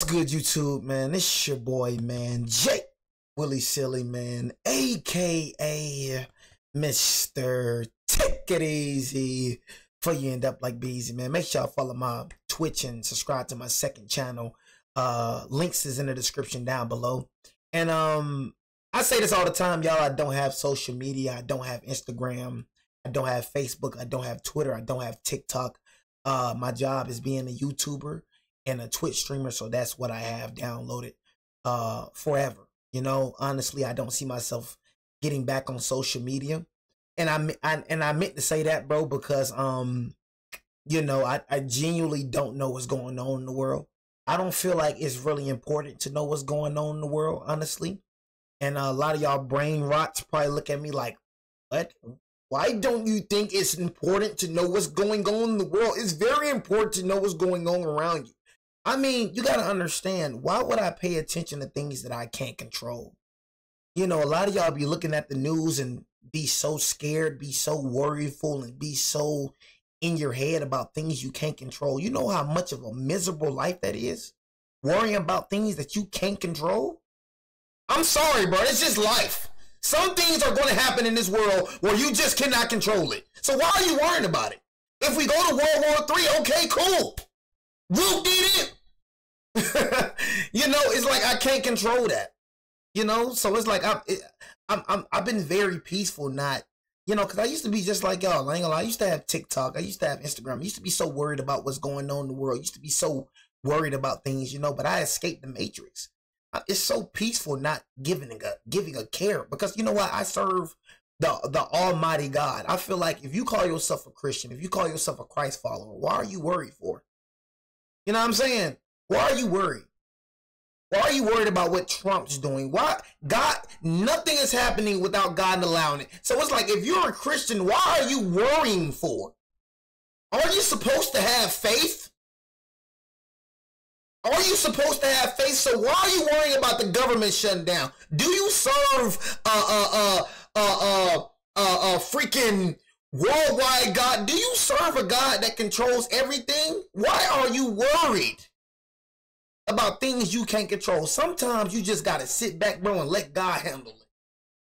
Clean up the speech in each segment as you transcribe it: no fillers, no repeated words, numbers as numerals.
What's good, YouTube, man? It's your boy, man, Jake Willie Silly, man, aka Mr. Take It Easy before you end up like Beezy, man. Make sure y'all follow my Twitch and subscribe to my second channel. Links is in the description down below. And I say this all the time, y'all. I don't have social media. I don't have Instagram. I don't have Facebook. I don't have Twitter. I don't have TikTok. My job is being a YouTuber and a Twitch streamer, so that's what I have downloaded forever. You know, honestly, I don't see myself getting back on social media, and I meant to say that, bro, because you know, I genuinely don't know what's going on in the world. I don't feel like it's really important to know what's going on in the world, honestly. And a lot of y'all brain rots probably look at me like, what? Why don't you think it's important to know what's going on in the world? It's very important to know what's going on around you. I mean, you got to understand, why would I pay attention to things that I can't control? You know, a lot of y'all be looking at the news and be so scared, be so worryful, and be so in your head about things you can't control. You know how much of a miserable life that is? Worrying about things that you can't control? I'm sorry, bro. It's just life. Some things are going to happen in this world where you just cannot control it. So why are you worrying about it? If we go to World War III, okay, cool. Luke did it. You know, it's like I can't control that. You know, so it's like I've been very peaceful, not, you know, because I used to be just like y'all. I ain't gonna lie. I used to have TikTok. I used to have Instagram. I used to be so worried about what's going on in the world. I used to be so worried about things, you know. But I escaped the matrix. It's so peaceful, not giving a care, because you know what? I serve the Almighty God. I feel like if you call yourself a Christian, if you call yourself a Christ follower, why are you worried for? You know what I'm saying? Why are you worried? Why are you worried about what Trump's doing? Why? God, nothing is happening without God allowing it. So it's like, if you're a Christian, why are you worrying for? Are you supposed to have faith? Are you supposed to have faith? So why are you worrying about the government shutting down? Do you serve freaking worldwide God? Do you serve a God that controls everything? Why are you worried about things you can't control? Sometimes you just got to sit back, bro, and let God handle it.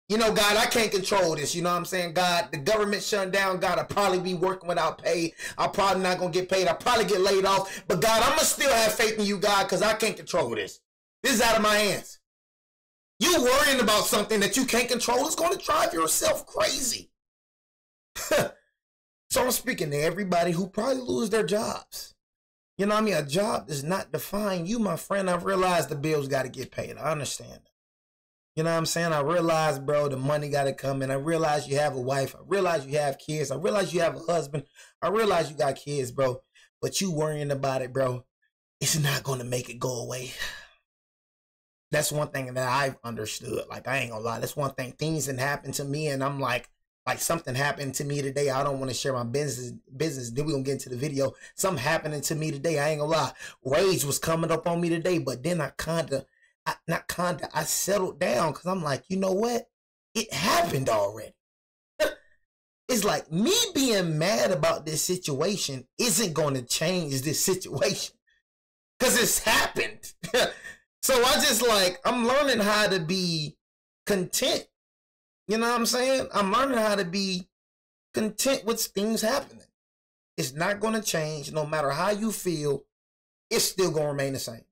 You know, God, I can't control this. You know what I'm saying? God, the government shutting down. God, I'll probably be working without pay. I'm probably not going to get paid. I'll probably get laid off. But God, I'm going to still have faith in you, God, because I can't control this. This is out of my hands. You worrying about something that you can't control is going to drive yourself crazy. So I'm speaking to everybody who probably lose their jobs. You know what I mean? A job does not define you, my friend. I've realized the bills got to get paid. I understand that. You know what I'm saying? I realize, bro, the money got to come in. I realize you have a wife. I realize you have kids. I realize you have a husband. I realize you got kids, bro. But you worrying about it, bro, it's not going to make it go away. That's one thing that I've understood. Like, I ain't going to lie. That's one thing. Things that happen to me, and I'm like something happened to me today. I don't want to share my business. Then we're going to get into the video. Something happening to me today. I ain't going to lie. Rage was coming up on me today, but then I settled down, because I'm like, you know what? It happened already. It's like, me being mad about this situation isn't going to change this situation, because it's happened. So I just like, I'm learning how to be content. You know what I'm saying? I'm learning how to be content with things happening. It's not going to change. No matter how you feel, it's still going to remain the same.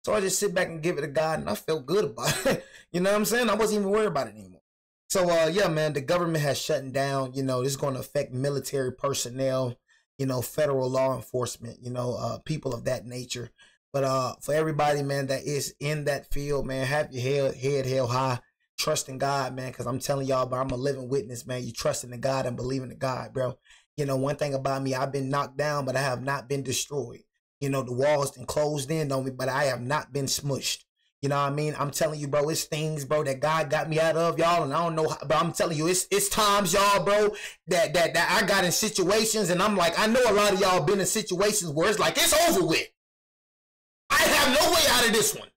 So I just sit back and give it to God, and I felt good about it. You know what I'm saying? I wasn't even worried about it anymore. So, yeah, man, the government has shut down. You know, this is going to affect military personnel, you know, federal law enforcement, you know, people of that nature. But for everybody, man, that is in that field, man, have your head held high. Trust in God, man, because I'm telling y'all, but I'm a living witness, man. You trusting in God and believing in God, bro. You know, one thing about me, I've been knocked down, but I have not been destroyed. You know, the walls been closed in on me, but I have not been smushed. You know what I mean? I'm telling you, bro, it's things, bro, that God got me out of, y'all, and I don't know how, but I'm telling you, it's times, y'all, bro, that I got in situations, and I'm like, I know a lot of y'all been in situations where it's like, it's over with. I have no way out of this one.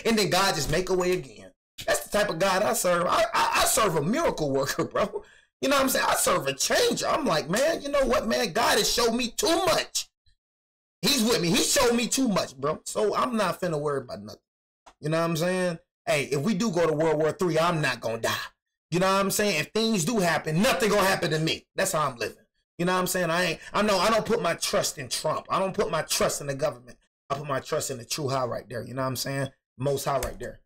And then God just make a way again. That's the type of God I serve. I serve a miracle worker, bro. You know what I'm saying? I serve a changer. I'm like, man, you know what, man? God has showed me too much. He's with me. He showed me too much, bro. So I'm not finna worry about nothing. You know what I'm saying? Hey, if we do go to World War III, I'm not gonna die. You know what I'm saying? If things do happen, nothing gonna happen to me. That's how I'm living. You know what I'm saying? I don't put my trust in Trump. I don't put my trust in the government. I put my trust in the true high right there. You know what I'm saying? Most high right there.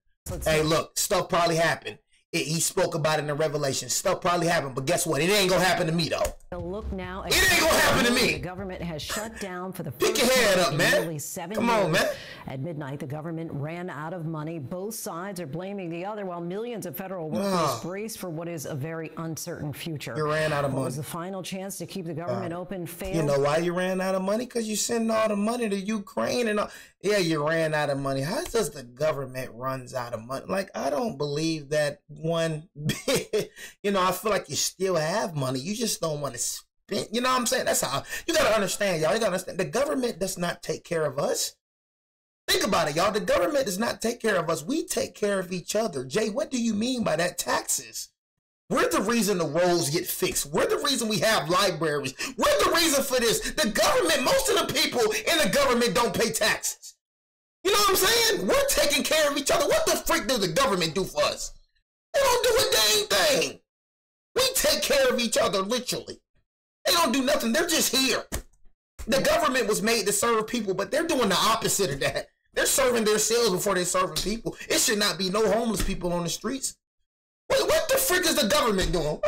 Hey, look, stuff probably happened. He spoke about it in the Revelation. Stuff probably happened, but guess what? It ain't gonna happen to me, though. Look now. It ain't gonna happen to me. The government has shut down for the Pick your head up, man. nearly 7 Come years. on, man. At midnight, the government ran out of money. Both sides are blaming the other, while millions of federal workers brace for what is a very uncertain future. You ran out of money. What was the final chance to keep the government open failed? You know why you ran out of money? Because you sending all the money to Ukraine and all. Yeah, you ran out of money. How does the government runs out of money? Like, I don't believe that one bit. You know, I feel like you still have money. You just don't want to spend. You know what I'm saying? That's how you got to understand, y'all. You got to understand. The government does not take care of us. Think about it, y'all. The government does not take care of us. We take care of each other. Jay, what do you mean by that? Taxes. We're the reason the roads get fixed. We're the reason we have libraries. We're the reason for this. The government, most of the people in the government don't pay taxes. You know what I'm saying? We're taking care of each other. What the freak does the government do for us? They don't do a dang thing. We take care of each other, literally. They don't do nothing. They're just here. The government was made to serve people, but they're doing the opposite of that. They're serving themselves before they're serving people. It should not be no homeless people on the streets. What the frick is the government doing?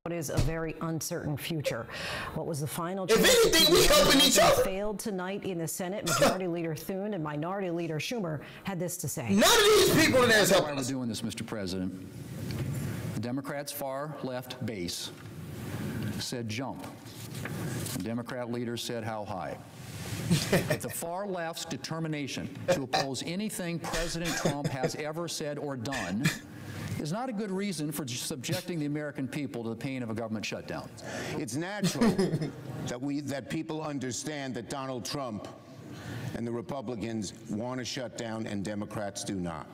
What is a very uncertain future. What was the final If anything, we helping each other. Failed tonight in the Senate. Majority Leader Thune and Minority Leader Schumer had this to say. None of these people in there is helping us. Why we're doing this, Mr. President. The Democrats' far left base said jump. The Democrat leader said how high. But the far left's determination to oppose anything President Trump has ever said or done is not a good reason for subjecting the American people to the pain of a government shutdown. It's natural that people understand that Donald Trump and the Republicans want to shut down and Democrats do not.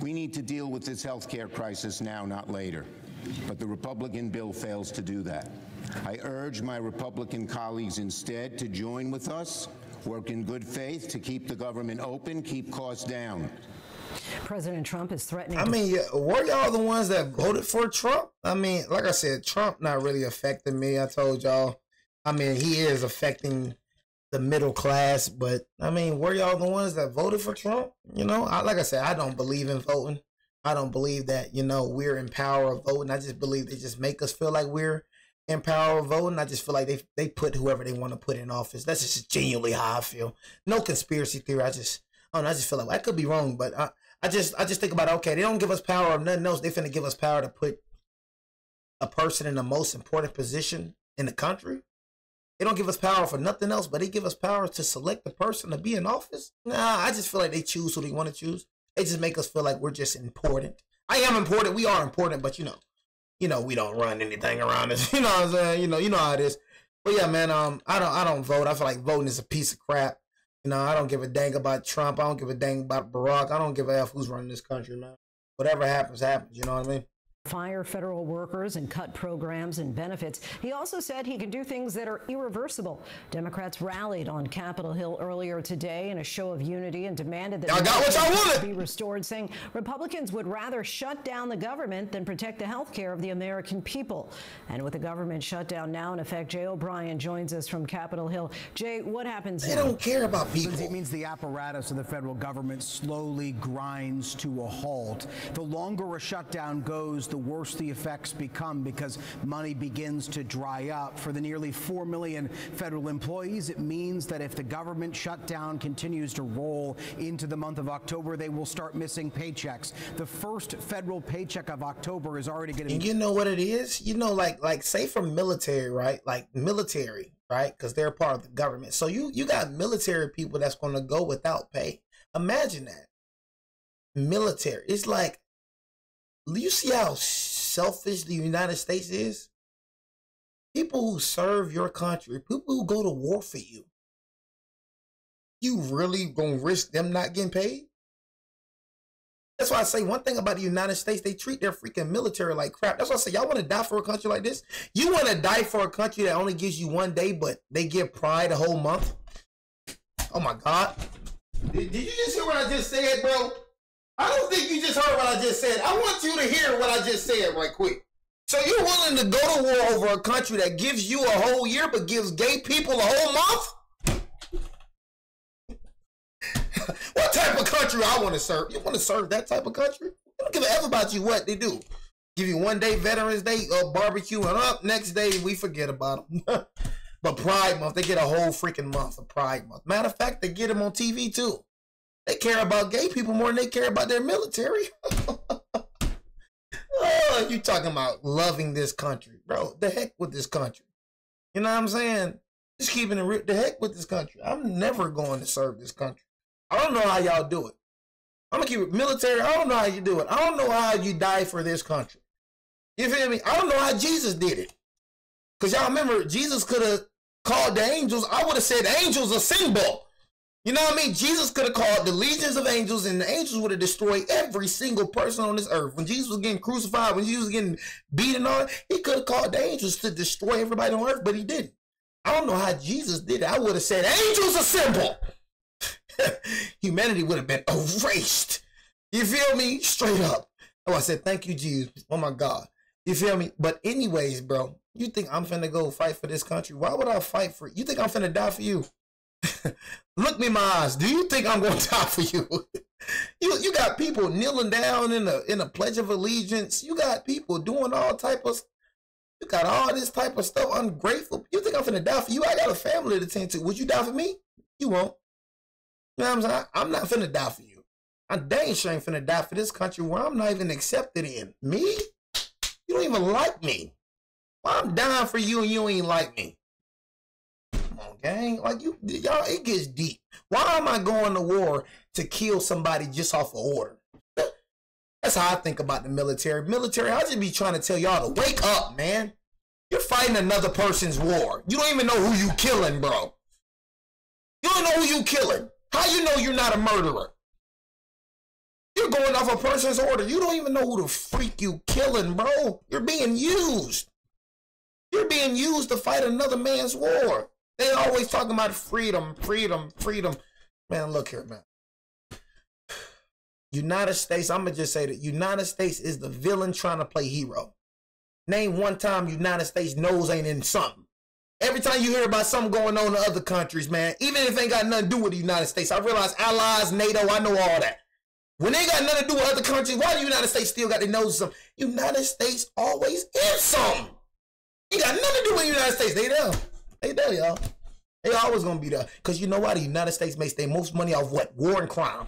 We need to deal with this health care crisis now, not later. But the Republican bill fails to do that. I urge my Republican colleagues instead to join with us, work in good faith to keep the government open, keep costs down. President Trump is threatening. I mean, were y'all the ones that voted for Trump? I mean, like I said, Trump not really affecting me. I told y'all. I mean, he is affecting the middle class, but I mean, were y'all the ones that voted for Trump? You know, like I said, I don't believe in voting. I don't believe that, you know, we're in power of voting. I just believe they just make us feel like we're in power of voting. I just feel like they put whoever they want to put in office. That's just genuinely how I feel. No conspiracy theory. I just feel like I could be wrong, but I just think about it. Okay, they don't give us power of nothing else. They finna give us power to put a person in the most important position in the country. They don't give us power for nothing else, but they give us power to select the person to be in office. Nah, I just feel like they choose who they want to choose. They just make us feel like we're just important. I am important. We are important, but you know, we don't run anything around us. You know what I'm saying? You know how it is. But yeah, man, I don't vote. I feel like voting is a piece of crap. You know, I don't give a dang about Trump. I don't give a dang about Barack. I don't give a F who's running this country, man. Whatever happens, happens. You know what I mean? Fire federal workers and cut programs and benefits. He also said he can do things that are irreversible. Democrats rallied on Capitol Hill earlier today in a show of unity and demanded that y'all got what y'all wanted be restored, saying Republicans would rather shut down the government than protect the health care of the American people. And with the government shutdown now in effect, Jay O'Brien joins us from Capitol Hill. Jay, what happens now? They don't care about people. It means the apparatus of the federal government slowly grinds to a halt. The longer a shutdown goes, the worse the effects become because money begins to dry up. For the nearly 4 million federal employees, it means that if the government shutdown continues to roll into the month of October, they will start missing paychecks. The first federal paycheck of October is already getting. And you know what it is? You know, like say for military, right? Like military, right? Because they're part of the government. So you got military people that's going to go without pay. Imagine that. Military. It's like, you see how selfish the United States is? People who serve your country, people who go to war for you, you really gonna risk them not getting paid? That's why I say one thing about the United States, they treat their freaking military like crap. That's why I say, y'all want to die for a country like this? You want to die for a country that only gives you 1 day, but they give pride a whole month? Oh my God. Did you just hear what I just said, bro? I don't think you just heard what I just said. I want you to hear what I just said right quick. So you're willing to go to war over a country that gives you a whole year, but gives gay people a whole month? What type of country I want to serve? You want to serve that type of country? They don't give a F about you what they do. Give you 1 day, Veterans Day, barbecue, and up. Next day, we forget about them. But Pride Month, they get a whole freaking month of Pride Month. Matter of fact, they get them on TV too. They care about gay people more than they care about their military. Oh, you talking about loving this country. Bro, the heck with this country. You know what I'm saying? Just keeping it real. The heck with this country. I'm never going to serve this country. I don't know how y'all do it. I'm going to keep it military. I don't know how you do it. I don't know how you die for this country. You feel me? I don't know how Jesus did it. Because y'all remember, Jesus could have called the angels. I would have said angels a symbol. You know what I mean? Jesus could have called the legions of angels, and the angels would have destroyed every single person on this earth. When Jesus was getting crucified, when Jesus was getting beaten on, he could have called the angels to destroy everybody on earth, but he didn't. I don't know how Jesus did it. I would have said angels a symbol. Humanity would have been erased. You feel me? Straight up. Oh, I said, thank you, Jesus. Oh my God. You feel me? But anyways, bro, you think I'm finna go fight for this country? Why would I fight for you? Think I'm finna die for you? Look me in my eyes. Do you think I'm gonna die for you? You got people kneeling down in a pledge of allegiance. You got people doing all type of, you got all this type of stuff. Ungrateful. You think I'm finna die for you? I got a family to tend to. Would you die for me? You won't. You know what I'm saying? I'm not finna die for you. I'm dang sure ain't finna die for this country where I'm not even accepted in. Me? You don't even like me. Well, I'm dying for you and you ain't like me. Come on, gang. Like y'all, it gets deep. Why am I going to war to kill somebody just off of order? That's how I think about the military. Military, I just be trying to tell y'all to wake up, man. You're fighting another person's war. You don't even know who you killing, bro. You don't know who you killing. How you know you're not a murderer? You're going off a person's order. You don't even know who the freak you killing, bro. You're being used. You're being used to fight another man's war. They always talking about freedom, freedom, freedom. Man, look here, man. United States, I'm going to just say that United States is the villain trying to play hero. Name one time United States nose ain't in something. Every time you hear about something going on in other countries, man, even if it ain't got nothing to do with the United States, I realize allies, NATO, I know all that. When they got nothing to do with other countries, why the United States still got their nose in something? United States always in something. You got nothing to do with the United States. They there. They there, y'all. They always going to be there. Because you know why? The United States makes their most money off what? War and crime.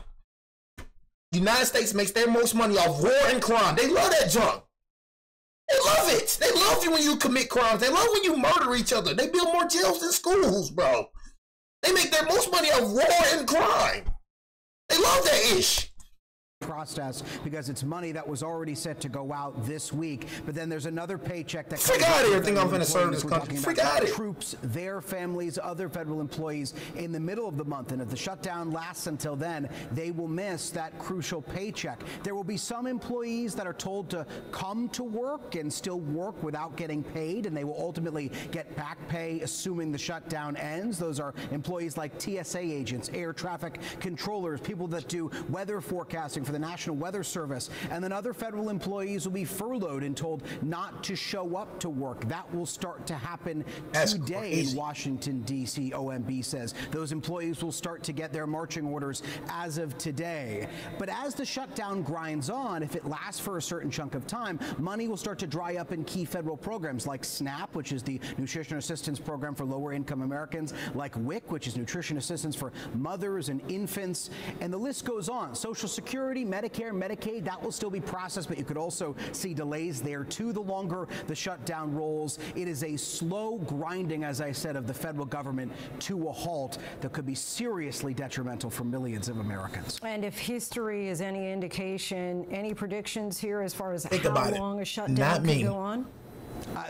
United States makes their most money off war and crime. They love that junk. They love it. They love you when you commit crimes. They love when you murder each other. They build more jails than schools, bro. They make their most money off war and crime. They love that ish. Process because it's money that was already set to go out this week, but then there's another paycheck that freak out of here. Think I'm gonna serve this country? Freak out of here. Troops, their families, other federal employees in the middle of the month, and if the shutdown lasts until then, they will miss that crucial paycheck. There will be some employees that are told to come to work and still work without getting paid, and they will ultimately get back pay assuming the shutdown ends. Those are employees like TSA agents, air traffic controllers, people that do weather forecasting for the National Weather Service, and then other federal employees will be furloughed and told not to show up to work. That will start to happen today in Washington, D.C., OMB says. Those employees will start to get their marching orders as of today. But as the shutdown grinds on, if it lasts for a certain chunk of time, money will start to dry up in key federal programs like SNAP, which is the Nutrition Assistance Program for lower-income Americans, like WIC, which is nutrition assistance for mothers and infants, and the list goes on. Social Security, Medicare, Medicaid, that will still be processed, but you could also see delays there too the longer the shutdown rolls. It is a slow grinding, as I said, of the federal government to a halt that could be seriously detrimental for millions of Americans. And if history is any indication, any predictions here as far as Think how about long it. a shutdown could go on?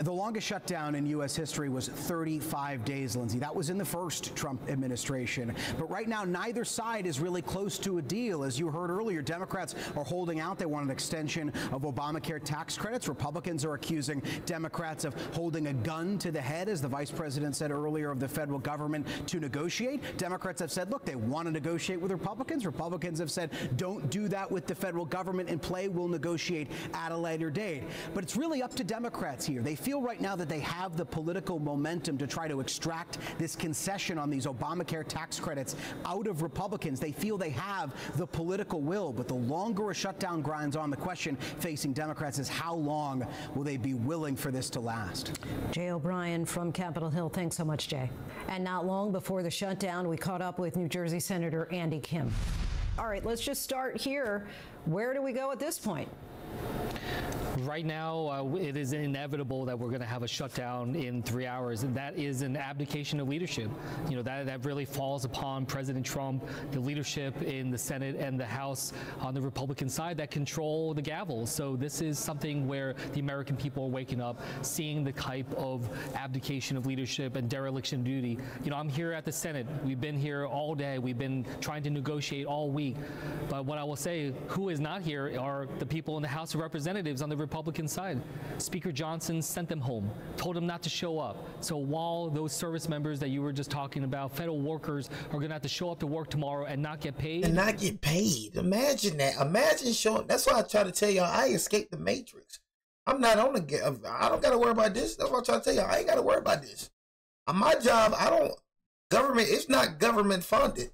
The longest shutdown in U.S. history was 35 days, Lindsay. That was in the first Trump administration. But right now, neither side is really close to a deal. As you heard earlier, Democrats are holding out. They want an extension of Obamacare tax credits. Republicans are accusing Democrats of holding a gun to the head, as the vice president said earlier, of the federal government to negotiate. Democrats have said, look, they want to negotiate with Republicans. Republicans have said, don't do that with the federal government in play. We'll negotiate at a later date. But it's really up to Democrats here. They feel right now that they have the political momentum to try to extract this concession on these Obamacare tax credits out of Republicans. They feel they have the political will, but the longer a shutdown grinds on, the question facing Democrats is how long will they be willing for this to last? Jay O'Brien from Capitol Hill. Thanks so much, Jay. And not long before the shutdown, we caught up with New Jersey Senator Andy Kim. All right, let's just start here. Where do we go at this point? Right now, it is inevitable that we're going to have a shutdown in 3 hours, and that is an abdication of leadership. You know, that really falls upon President Trump, the leadership in the Senate and the House on the Republican side that control the gavel. So this is something where the American people are waking up, seeing the type of abdication of leadership and dereliction of duty. You know, I'm here at the Senate. We've been here all day. We've been trying to negotiate all week. But what I will say, who is not here are the people in the House of Representatives on the Republican side. Speaker Johnson sent them home, told them not to show up. So while those service members that you were just talking about, federal workers, are going to have to show up to work tomorrow and not get paid. And not get paid. Imagine that. Imagine showing. That's why I try to tell y'all I escaped the matrix. I'm not on the. I don't got to worry about this. That's what I try to tell y'all. I ain't got to worry about this. On my job, I don't. Government. It's not government funded.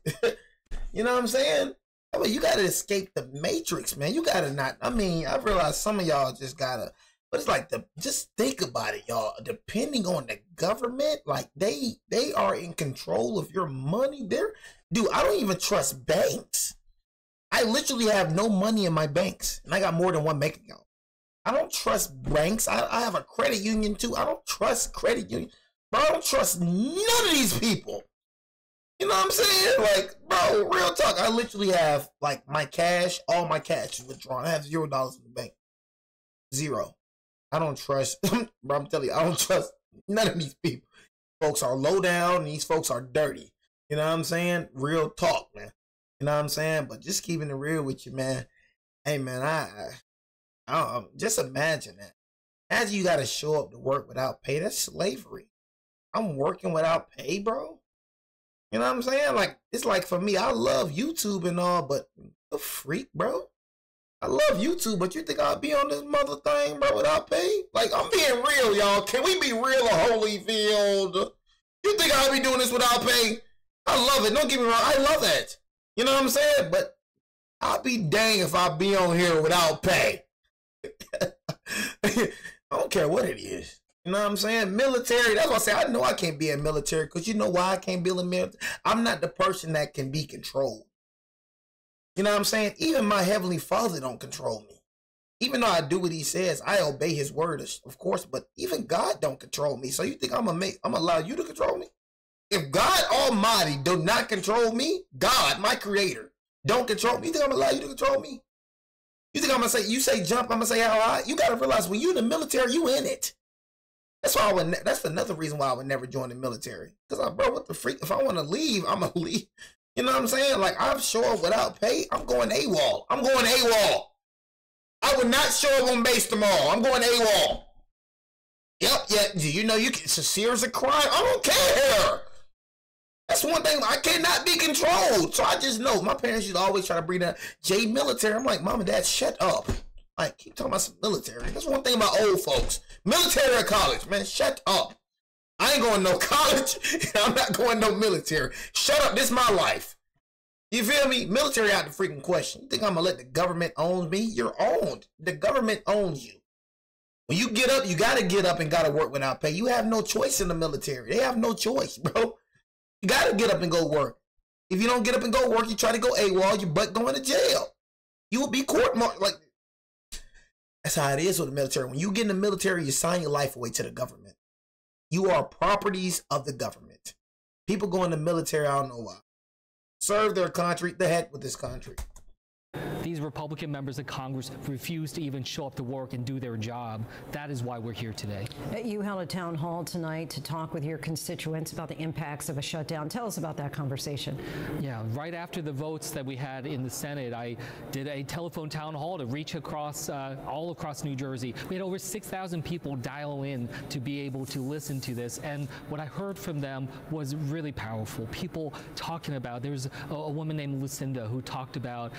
You know what I'm saying? I mean, you got to escape the matrix, man. You got to not. I mean, I realize some of y'all just got to. But it's like just think about it, y'all. Depending on the government, like they are in control of your money. Dude, I don't even trust banks. I literally have no money in my banks, and I got more than one bank account. I don't trust banks. I have a credit union too. I don't trust credit union. Bro, I don't trust none of these people. You know what I'm saying? Like, bro, real talk. I literally have like my cash, all my cash is withdrawn. I have $0 in the bank. Zero. I don't trust, bro, I'm telling you, I don't trust none of these people. Folks are low down, and these folks are dirty. You know what I'm saying? Real talk, man. You know what I'm saying? But just keeping it real with you, man. Hey, man, I just imagine that. As you got to show up to work without pay, that's slavery. I'm working without pay, bro. You know what I'm saying? Like, it's like for me, I love YouTube and all, but the freak, bro. I love YouTube, but you think I'll be on this mother thing, bro, without pay? Like, I'm being real, y'all. Can we be real or Holyfield? You think I'll be doing this without pay? I love it. Don't get me wrong. I love that. You know what I'm saying? But I'll be dang if I be on here without pay. I don't care what it is. You know what I'm saying? Military, that's why I say I know I can't be in military, because you know why I can't be in military? I'm not the person that can be controlled. You know what I'm saying? Even my Heavenly Father don't control me. Even though I do what he says, I obey his word, of course, but even God don't control me. So you think I'm gonna allow you to control me? If God Almighty do not control me, God, my creator, don't control me, you think I'm gonna allow you to control me? You think I'm gonna say, you say jump, I'm gonna say how high? You gotta realize when you in the military, you in it. That's why that's another reason why I would never join the military. Because, bro, what the freak? If I want to leave, I'm going to leave. You know what I'm saying? Like, I'm show up without pay. I'm going AWOL. I'm going AWOL. I would not show up on base tomorrow. I'm going AWOL. Yep, yeah. Do you know it's a series of crime? I don't care. That's one thing. I cannot be controlled. So I just know. My parents used to always try to bring that J military. I'm like, Mom and Dad, shut up. Like, keep talking about some military. That's one thing about old folks. Military or college, man, shut up. I ain't going no college, and I'm not going no military. Shut up, this is my life. You feel me? Military out the freaking question. You think I'm going to let the government own me? You're owned. The government owns you. When you get up, you got to get up and got to work without pay. You have no choice in the military. They have no choice, bro. You got to get up and go work. If you don't get up and go work, you try to go AWOL, your butt going to jail. You will be court-martialed. Like, that's how it is with the military. When you get in the military, you sign your life away to the government. You are properties of the government. People go in the military, I don't know why. Serve their country. The heck with this country. These Republican members of Congress refuse to even show up to work and do their job. That is why we're here today. You held a town hall tonight to talk with your constituents about the impacts of a shutdown. Tell us about that conversation. Yeah, right after the votes that we had in the Senate, I did a telephone town hall to reach across all across New Jersey. We had over 6,000 people dial in to be able to listen to this, and what I heard from them was really powerful. People talking about, there was a woman named Lucinda who talked about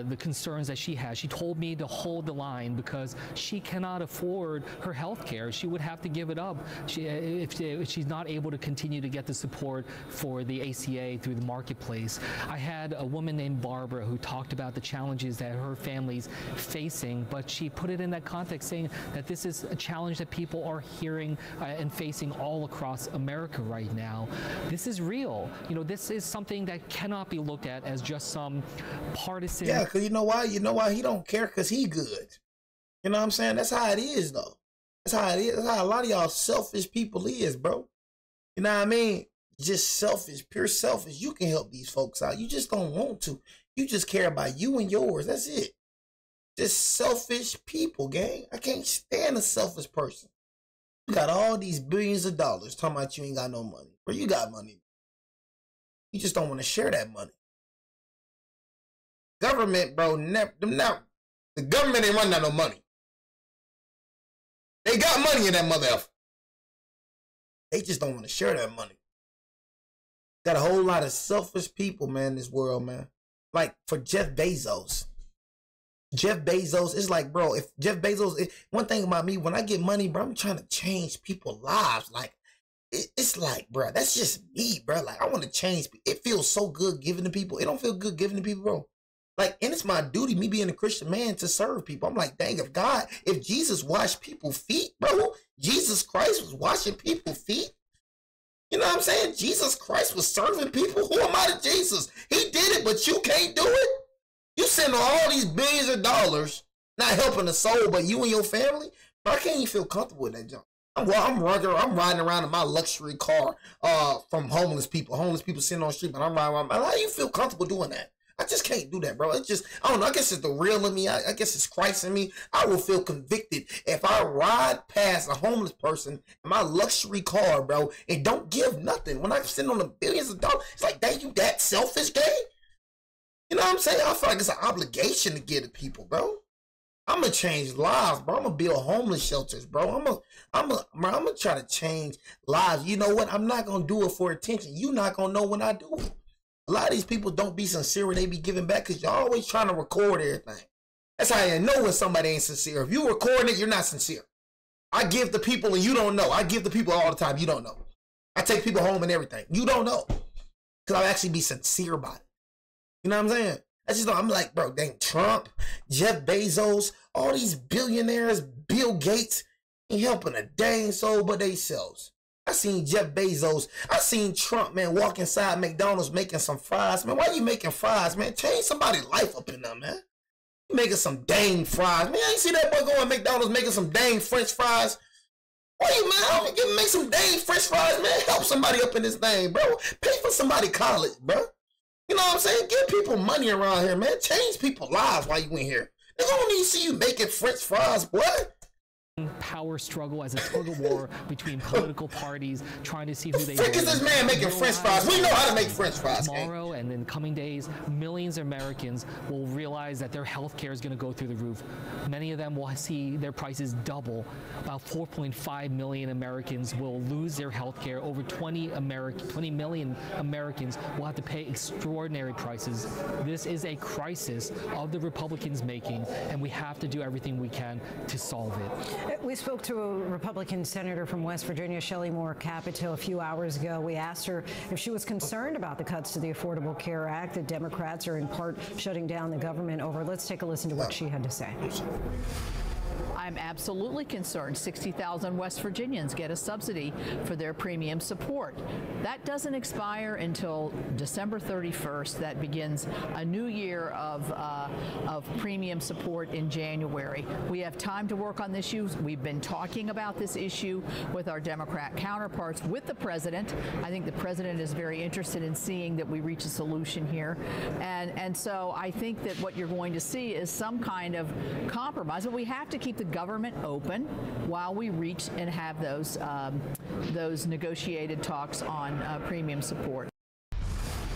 the concerns that she has. She told me to hold the line because she cannot afford her health care. She would have to give it up if she's not able to continue to get the support for the ACA through the marketplace. I had a woman named Barbara who talked about the challenges that her family's facing, but she put it in that context, saying that this is a challenge that people are hearing and facing all across America right now. This is real. You know, this is something that cannot be looked at as just some partisan. Yeah, because you know why? You know why he don't care? Because he good. You know what I'm saying? That's how it is, though. That's how it is. That's how a lot of y'all selfish people is, bro. You know what I mean? Just selfish, pure selfish. You can help these folks out. You just don't want to. You just care about you and yours. That's it. Just selfish people, gang. I can't stand a selfish person. You got all these billions of dollars talking about you ain't got no money. Bro, you got money. You just don't want to share that money. Government, bro, the government ain't running out no money. They got money in that mother effer. They just don't want to share that money. Got a whole lot of selfish people, man, in this world, man. Like for Jeff Bezos. Jeff Bezos, it's like, bro, if Jeff Bezos, one thing about me, when I get money, bro, I'm trying to change people's lives. Like, it's like, bro, that's just me, bro. Like, I want to change. It feels so good giving to people. It don't feel good giving to people, bro. Like, and it's my duty, me being a Christian man, to serve people. I'm like, dang, if Jesus washed people's feet, bro, Jesus Christ was washing people's feet. You know what I'm saying? Jesus Christ was serving people. Who am I to Jesus? He did it, but you can't do it. You send all these billions of dollars, not helping a soul, but you and your family. Bro, I can't even feel comfortable with that junk. I'm riding around in my luxury car from homeless people. Homeless people sitting on the street, but I'm riding around. How do you feel comfortable doing that? I just can't do that, bro. It just, I don't know. I guess it's the real in me. I guess it's Christ in me. I will feel convicted if I ride past a homeless person in my luxury car, bro, and don't give nothing. When I'm sitting on the billions of dollars, it's like, dang, you that selfish, gang? You know what I'm saying? I feel like it's an obligation to give to people, bro. I'm going to change lives, bro. I'm going to build homeless shelters, bro. I'm going to try to change lives. You know what? I'm not going to do it for attention. You're not going to know when I do it. A lot of these people don't be sincere when they be giving back because you're always trying to record everything. That's how you know when somebody ain't sincere. If you record it, you're not sincere. I give to people and you don't know. I give to people all the time. You don't know. I take people home and everything. You don't know. Because I'll actually be sincere about it. You know what I'm saying? That's just, I'm like, bro, dang, Trump, Jeff Bezos, all these billionaires, Bill Gates, ain't helping a dang soul but themselves. I seen Jeff Bezos. I seen Trump, man, walk inside McDonald's making some fries. Man, why you making fries, man? Change somebody's life up in there, man. You making some dang fries. Man, I ain't see that boy going to McDonald's making some dang French fries. Why you, man? I don't make some dang French fries, man. Help somebody up in this thing, bro. Pay for somebody college, bro. You know what I'm saying? Give people money around here, man. Change people's lives while you in here. They don't need to see you making French fries, boy. Power struggle as a tug of war between political parties trying to see who they frick is this man making French fries? We know how to make French fries. Tomorrow and in coming days, millions of Americans will realize that their health care is going to go through the roof. Many of them will see their prices double. About 4.5 million Americans will lose their health care. Over 20 million Americans will have to pay extraordinary prices. This is a crisis of the Republicans making, and we have to do everything we can to solve it. We spoke to a Republican senator from West Virginia, Shelley Moore Capito, a few hours ago. We asked her if she was concerned about the cuts to the Affordable Care Act that Democrats are in part shutting down the government over. Let's take a listen to what she had to say. I'm absolutely concerned 60,000 West Virginians get a subsidy for their premium support. That doesn't expire until December 31st. That begins a new year of premium support in January. We have time to work on this issue. We've been talking about this issue with our Democrat counterparts, with the president. I think the president is very interested in seeing that we reach a solution here. And so I think that what you're going to see is some kind of compromise, but we have to keep the government open while we reach and have those negotiated talks on premium support.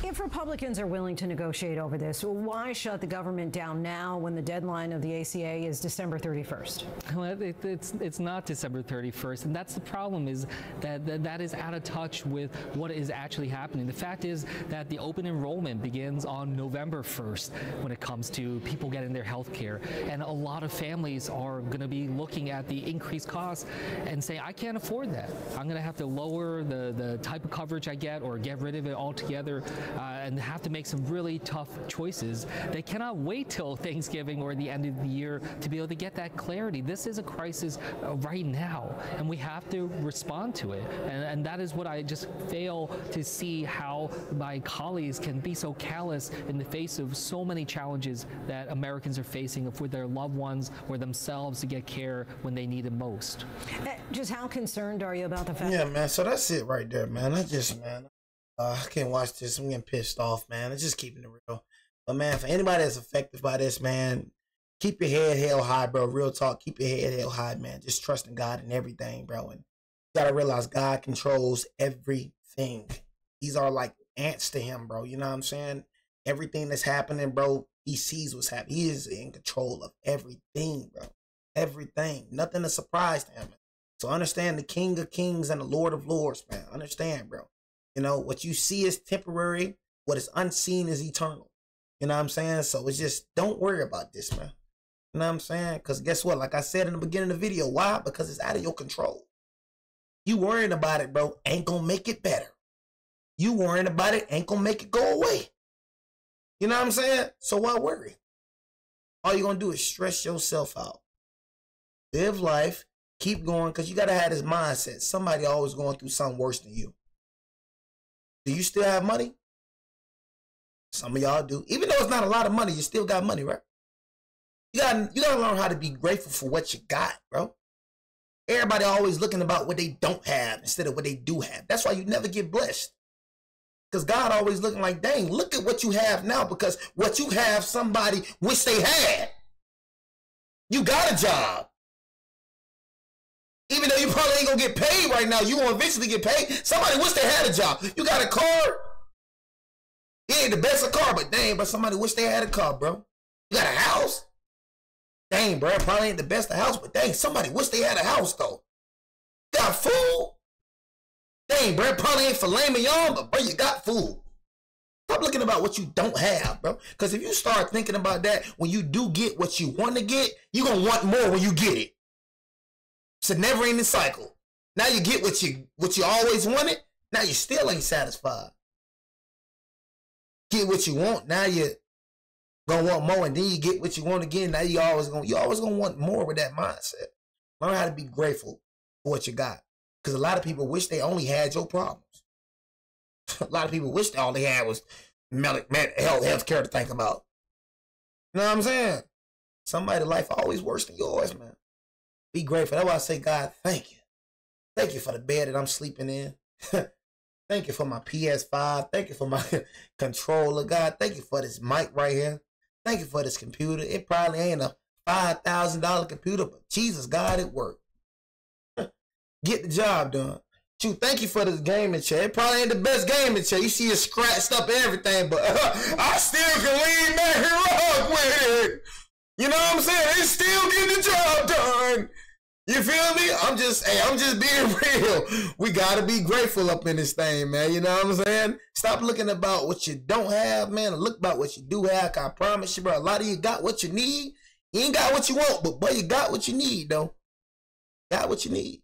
If Republicans are willing to negotiate over this, why shut the government down now when the deadline of the ACA is December 31st? Well, it's not December 31st, and that's the problem, is that is out of touch with what is actually happening. The fact is that the open enrollment begins on November 1st when it comes to people getting their health care, and a lot of families are going to be looking at the increased costs and say, I can't afford that. I'm going to have to lower the type of coverage I get or get rid of it altogether. And have to make some really tough choices. They cannot wait till Thanksgiving or the end of the year to be able to get that clarity. This is a crisis right now, and we have to respond to it. And that is what I just fail to see, how my colleagues can be so callous in the face of so many challenges that Americans are facing for their loved ones or themselves to get care when they need it most. Just how concerned are you about the fact? Yeah, man. So that's it right there, man. I can't watch this. I'm getting pissed off, man. I'm just keeping it real. But, man, for anybody that's affected by this, man, keep your head held high, bro. Real talk. Keep your head held high, man. Just trusting God in everything, bro. And you got to realize God controls everything. These are like ants to him, bro. You know what I'm saying? Everything that's happening, bro, he sees what's happening. He is in control of everything, bro. Everything. Nothing is a surprise to him. So understand the King of Kings and the Lord of Lords, man. Understand, bro. You know, what you see is temporary. What is unseen is eternal. You know what I'm saying? So it's just, don't worry about this, man. You know what I'm saying? Because guess what? Like I said in the beginning of the video, why? Because it's out of your control. You worrying about it, bro, ain't going to make it better. You worrying about it ain't going to make it go away. You know what I'm saying? So why worry? All you're going to do is stress yourself out. Live life. Keep going, because you got to have this mindset. Somebody always going through something worse than you. Do you still have money? Some of y'all do. Even though it's not a lot of money, you still got money, right? You gotta learn how to be grateful for what you got, bro. Everybody always looking about what they don't have instead of what they do have. That's why you never get blessed. Because God always looking like, dang, look at what you have now, because what you have, somebody wish they had. You got a job. Even though you probably ain't gonna get paid right now, you gonna eventually get paid. Somebody wish they had a job. You got a car. It ain't the best of car, but dang, but somebody wish they had a car, bro. You got a house. Dang, bro, probably ain't the best of house, but dang, somebody wish they had a house though. Got food. Dang, bro, probably ain't filet mignon, but bro, you got food. Stop looking about what you don't have, bro. Because if you start thinking about that, when you do get what you want to get, you're gonna want more when you get it. It's a never-ending cycle. Now you get what you always wanted. Now you still ain't satisfied. Get what you want. Now you gonna want more, and then you get what you want again. Now you always gonna want more with that mindset. Learn how to be grateful for what you got. Because a lot of people wish they only had your problems. A lot of people wish all they had was health care to think about. You know what I'm saying? Somebody's life always worse than yours, man. Be grateful. That's why I say, God, thank you. Thank you for the bed that I'm sleeping in. Thank you for my PS5. Thank you for my controller, God. Thank you for this mic right here. Thank you for this computer. It probably ain't a $5,000 computer, but Jesus, God, it worked. Get the job done. Shoot, thank you for this gaming chair. It probably ain't the best gaming chair. You see it scratched up and everything, but I still can lean back and rock with it. You know what I'm saying? It still get the job done. You feel me? I'm just being real. We gotta be grateful up in this thing, man. You know what I'm saying? Stop looking about what you don't have, man, and look about what you do have. I promise you, bro, a lot of you got what you need. You ain't got what you want, but boy, you got what you need, though. Got what you need.